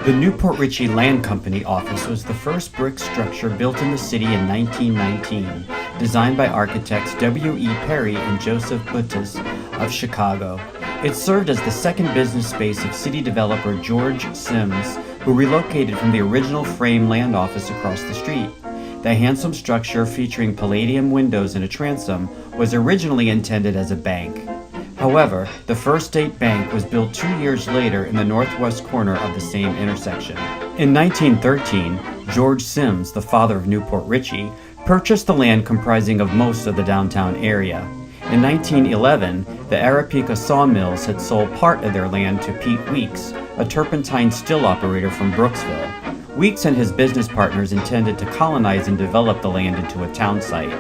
The new Port Richey Land Company office was the first brick structure built in the city in 1919, designed by architects W. E. Perry and Joseph Buttis of Chicago. It served as the second business space of city developer George Sims, who relocated from the original frame land office across the street. The handsome structure, featuring palladium windows and a transom, was originally intended as a bank. However, the First State Bank was built 2 years later in the northwest corner of the same intersection. In 1913, George Sims, the father of New Port Richey, purchased the land comprising of most of the downtown area. In 1911, the Aripeka sawmills had sold part of their land to Pete Weeks, a turpentine still operator from Brooksville. Weeks and his business partners intended to colonize and develop the land into a town site.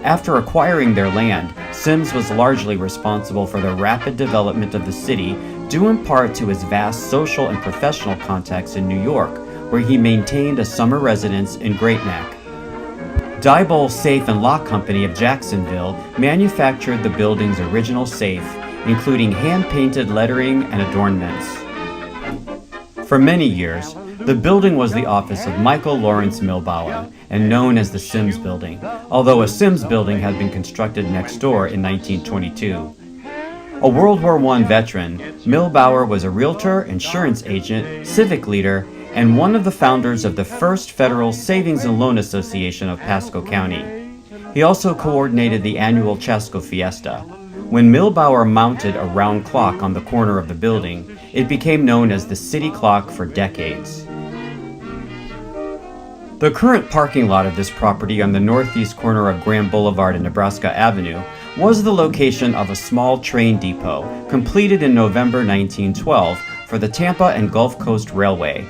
After acquiring their land, Sims was largely responsible for the rapid development of the city, due in part to his vast social and professional contacts in New York, where he maintained a summer residence in Great Neck. Diebold Safe and Lock Company of Jacksonville manufactured the building's original safe, including hand-painted lettering and adornments. For many years, the building was the office of Michael Lawrence Milbauer, and known as the Sims Building, although a Sims building had been constructed next door in 1922. A World War I veteran, Milbauer was a realtor, insurance agent, civic leader, and one of the founders of the first Federal Savings and Loan Association of Pasco County. He also coordinated the annual Chasco Fiesta. When Milbauer mounted a round clock on the corner of the building, it became known as the City Clock for decades. The current parking lot of this property on the northeast corner of Grand Boulevard and Nebraska Avenue was the location of a small train depot completed in November 1912 for the Tampa and Gulf Coast Railway.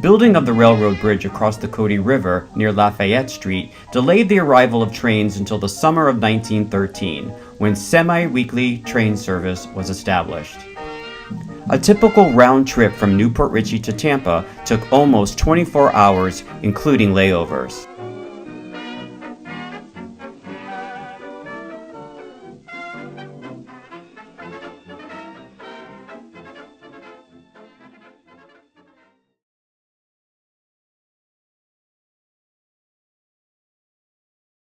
Building of the railroad bridge across the Cody River near Lafayette Street delayed the arrival of trains until the summer of 1913, when semi-weekly train service was established. A typical round trip from New Port Richey to Tampa took almost 24 hours, including layovers.